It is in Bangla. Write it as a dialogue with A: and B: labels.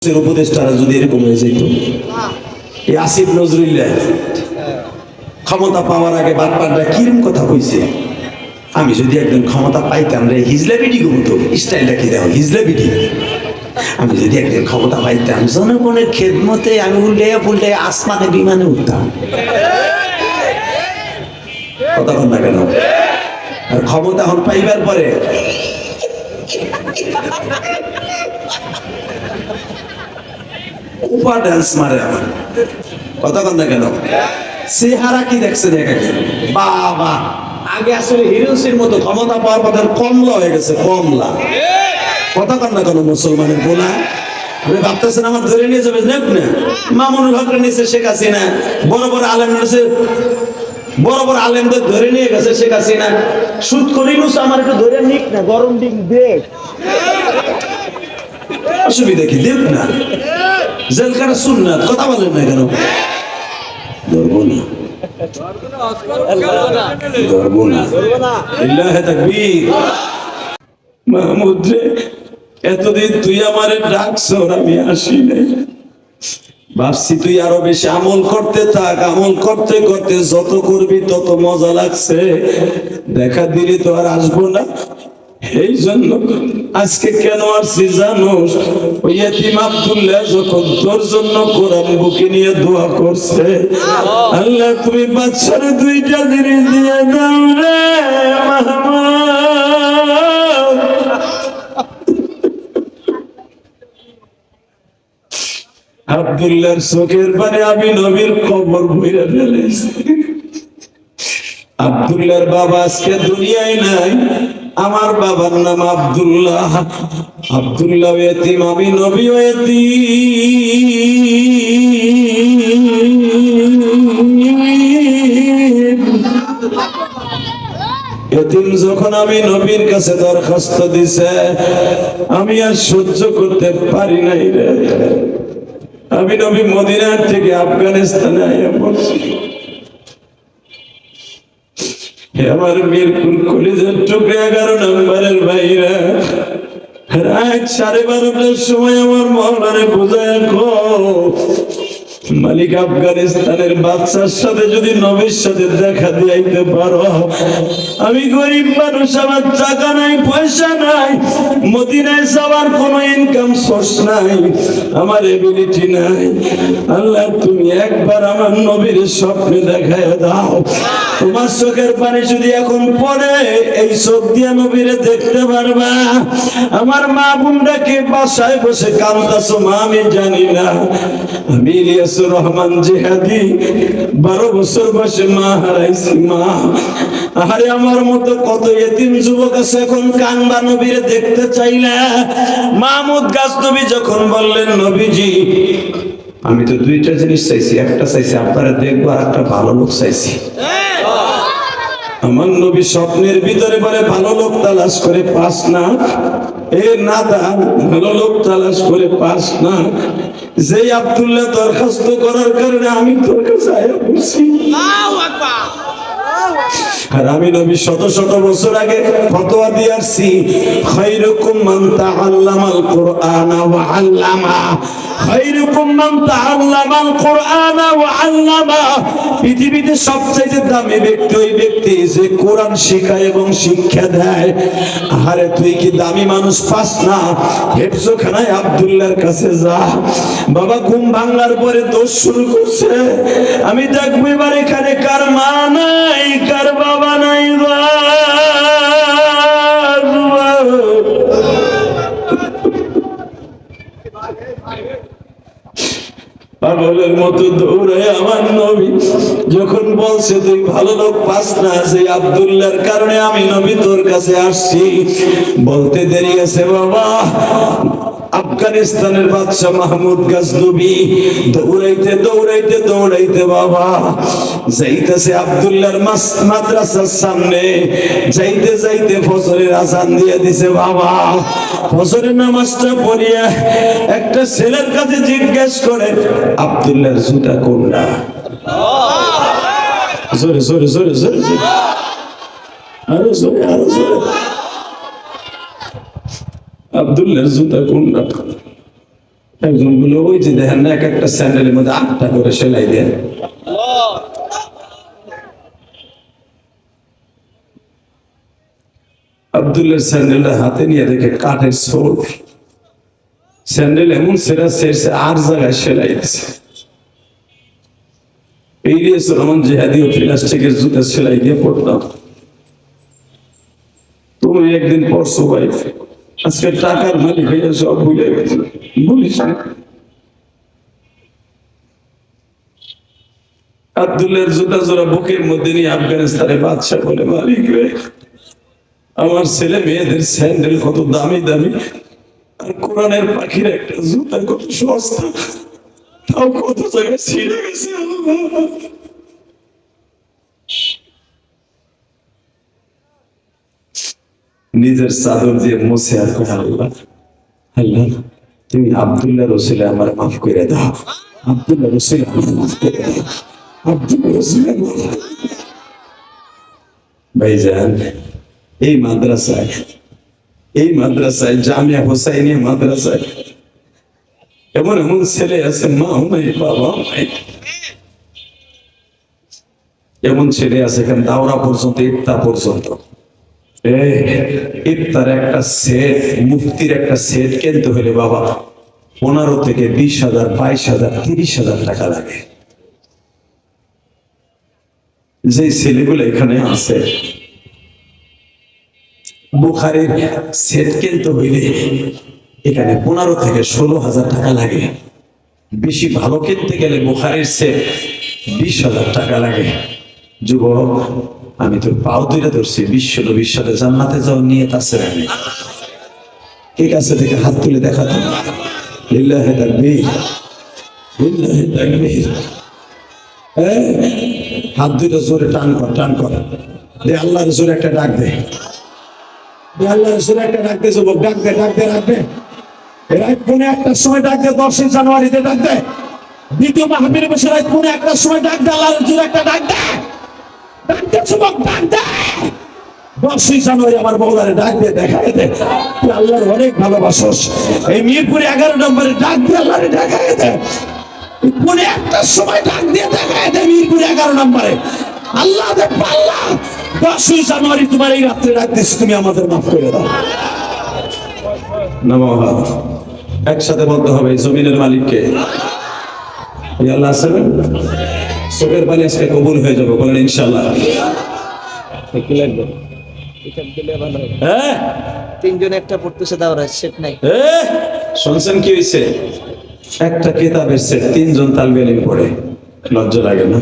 A: উপদেষ্টারা যদি এরকম হয়ে যেত, এই আসিফ নজরুল্লাহ ক্ষমতা পাওয়ার আগে বাটপারটা কিরম কথা কইছে, আমি যদি একদিন ক্ষমতা পাইতাম রে হিজলা বিডি ঘুমতো স্টাইলটা কি দেখো হিজলা বিডি, আমি যদি একদিন ক্ষমতা পাইতাম জনগণের খেদমতে আমি উল্টে আসমানে বিমানে উঠতাম। কথা বল না কেন? আর ক্ষমতা হল পাইবার পরে উপা ডান্স মারে আমার। কথা বল না কেন? চেহারা কি দেখছে দেখা বাবা, আগে আসলে হিরোসির মতো ক্ষমতা পাওয়ার পর কমলা হয়ে গেছে, কমলা। কথা বল না কেন? মুসলমানের বোনা আপনি ভাবতেছেন আমার ধরে নিয়ে যাবে না? মামুনুল হক নিয়েছে শেখ হাসিনা, বড় বড় আলেম নিয়েছে, বড় বড় আলেমদের ধরে নিয়ে গেছে শেখ হাসিনা। সুদ করে আমার একটু ধরে নিক না, গরম দিন দেখ, অসুবিধা কি? দেখ না, জেলখানা সুন্নাত। কথা বলেন না কেন? ধরবো না, ধরবো না। ইল্লাহে তাকবীর। মাহমুদ রে, এতদিন তুই আমারে ডাকছ, আমি আসি নাই। ভাবছি তুই আরো বেশি আমল করতে থাক, আমল করতে করতে যত করবি তত মজা লাগছে, দেখা দিলি তো আর আসবো না। এই জন্য আজকে কেন আসছি জানোস? ওই এতিম আব্দুল্লাহ যখন তোর জন্য কোরআন বুকে নিয়ে দোয়া করছে, আল্লাহ তুমি বাচ্চারে দুইটা জিনিস দিয়ে দাও রে মাহমুদ। আব্দুল্লাহর চোখের পানে আমি নবীর কবর বইরা ফেলেছি। আব্দুল্লাহর বাবা আজকে দুনিয়ায় নাই, আমার বাবার নাম আব্দুল্লাহ। আব্দুল্লাহ এতিম, আমি নবী এতিম। যখন আমি নবীর কাছে দরখাস্ত দিছে, আমি আর সহ্য করতে পারি নাই রে। আমি নবী মদিনার থেকে আফগানিস্তানে আইয়া পড়ছি। আমার মিরপুর কলেজের টুকরে 11 নম্বরের ভাইরা, রাত 12:30টার সময় আমার মহলারে বোঝায় মালিক আফগানিস্তানের বাচ্চার সাথে যদি নবীর সাথে দেখা দিতে পারো, আমি গরিব মানুষ, আমার টাকা নাই, পয়সা নাই, মদিনায় যাওয়ার কোন ইনকাম সোর্স নাই, আমার এবিলিটি নাই। আল্লাহ তুমি একবার আমার নবীর স্বপ্নে দেখায় দাও। তোমার চোখের পানি যদি এখন পড়ে, এই চোখ দিয়ে নবীরে দেখতে পারবা। আমার মা বোনটাকে বাসায় বসে কান্দাছো, মা আমি জানি না। আমি ইলিয়াসুর রহমান জিহাদি 12 বছর বয়সে মা হারাইছি। মা, আরে আমার মতো কত এতিম যুবক আছে এখন কান্দা নবীরে দেখতে চাইলা। মাহমুদ গাজনবী যখন বললেন নবীজি আমি তো দুইটা জিনিস চাইছি, একটা চাইছি আপনারা দেখবো, আর একটা ভালো লোক চাইছি। আমার নবী স্বপ্নের ভিতরে বলে ভালো লোক তালাশ করে পাস না, এ নাদান, ভালো লোক তালাশ করে পাস না। যে আব্দুল্লাহ দরখাস্ত করার কারণে আমি তোর কাছে আয়া বলছি। আর আমি নবী শত শত বছর আগে ফতোয়া দিয়ে আসছি, খায়রুকুম মান তাআল্লামাল কুরআনা ওয়া আল্লামা, খায়রুকুম মান তাআল্লামাল কুরআনা ওয়া আল্লামা। পৃথিবীতে সবচেয়ে দামি ব্যক্তি ওই ব্যক্তি যে কোরআন শেখায় এবং শিক্ষা দেয়। আরে তুই কি দামি মানুষ পাস না? হেফজখানায় আব্দুল্লাহর কাছে যা। বাবা ঘুম ভাঙার পরে দোষ শুরু করছে, আমি দেখবো এবার এখানে কার মা নাই, কার বাবা নাই। পাগলের মতো দৌড়ায় আমার নবী যখন বলছে তুই ভালো লোক পাস না, সেই আব্দুল্লাহর কারণে আমি নবী তোর কাছে আসছি। বলতে দেরি আছে বাবা, আফগানিস্তানের বাদশা মাহমুদ গাজনবী দৌড়াইতে দৌড়াইতে দৌড়াইতে বাবা যাইতেছে আব্দুল্লাহর মাদ্রাসার সামনে। যাইতে যাইতে ফজরের আজান দিয়ে দিছে বাবা। ফজরের নামাজটা পড়িয়া একটা ছেলের কাছে জিজ্ঞেস করে আব্দুল্লাহর জুতা কোনটা? জোরে জোরে জোরে জোরে আরো জোরে আরো জোরে। আব্দুল্লাহর জুতা কোনটা? একজন বলে ওই যে দেখেন না এক একটা স্যান্ডেলের মধ্যে 8টা করে সেলাই দেয়। আব্দুল্লাহর স্যান্ডেলটা হাতে নিয়ে দেখে কাঠের সোল, স্যান্ডেল এমন সেরা সেরছে 8 জায়গায় সেলাই দিছে। ইলিয়াস রহমান জিহাদিও প্লাস্টিকের জুতা সেলাই দিয়ে পড়তাম। তুমি একদিন পড়ছো ভাই, আজকে টাকার মালিক হয়ে সব ভুলে গেছে, বলিস না। আব্দুল্লাহর জুতা জোড়া বুকের মধ্যে নিয়ে আফগানিস্তানে বাদশাহ বলে, মালিক রে আমার ছেলে মেয়েদের স্যান্ডেল কত দামি দামি, আর কোরআনের পাখির একটা জুতা কত সস্তা, তাও কত জায়গায় ছিঁড়ে গেছে। নিজের চাদর দিয়ে মুছে আর কয়, আল্লাহ আল্লাহ তুমি আব্দুল্লাহ রসুলে আমার মাফ করে দাও, আব্দুল্লাহ রসুলে আমার মাফ করে দাও, আব্দুল্লাহ রসুলে। ভাইজান এই মাদ্রাসায় জামিয়া হোসাইনিয়া মাদ্রাসায় এমন এমন ছেলে আছে, মা নাই বাবা নাই, এমন ছেলে আছে এখানে দাওরা পর্যন্ত, ইফতার পর্যন্ত। ইফতার একটা সেট, মুফতির একটা সেট কিনতে হলে বাবা 15 থেকে 20,000, 22,000, 30,000 টাকা লাগে। যে ছেলেগুলো এখানে আছে, বুখারীর সেট কিনতে হইলে এখানে 15 থেকে 16,000 টাকা লাগে। বেশি ভালো কিনতে গেলে বুখারীর সেট 20,000 টাকা লাগে। যুবক, আমি তোর পাও দুইটা ধরছি, বিশ্বনবীর সাথে জান্নাতে যাও নিয়ে আছে আমি, ঠিক আছে? থেকে হাত তুলে দেখা তো, লিল্লাহি তাকবীর, লিল্লাহি তাকবীর। হাত দুইটা জোরে টান কর, টান কর, দে আল্লাহর জোরে একটা ডাক দে, দে আল্লাহর জোরে একটা ডাক দে। যুবক ডাক দে, ডাক দে, ডাক দে। রাত পৌনে 1টার সময় ডাক দে, 10 জানুয়ারিতে ডাক দে, দ্বিতীয় মাহফিলে বসে রাত পৌনে 1টার সময় ডাক দে, আল্লাহর জোরে একটা ডাক দে, ডাক দে যুবক, ডাক দে। 10 জানুয়ারি আমার বউলারে ডাক দে, দেখায় দে তুই আল্লাহর অনেক ভালোবাসস। এই মিরপুরে 11 নম্বরে ডাক দে, আল্লাহরে দেখায় দে। পৌনে 1টার সময় ডাক দিয়ে দেখায় দে মিরপুরে 11 নম্বরে, আল্লাহ দে পাল্লা 10 জানুয়ারি তোমার এই রাত্রে ডাক দিস, তুমি আমাদের মাফ করে দাও। নামাজ একসাথে বলতে হবে, জমিনের মালিককে আল্লাহ আছে, চোখের পানি আজকে কবুল হয়ে যাবে, বলেন ইনশাআল্লাহ। কি লাগবে? হ্যাঁ,
B: 3 জন একটা পড়তেছে, দাওরা সেট নাই।
A: শুনছেন কি হয়েছে? একটা কিতাবের সেট 3 জন তালবে ইলম পড়ে, লজ্জা লাগে না?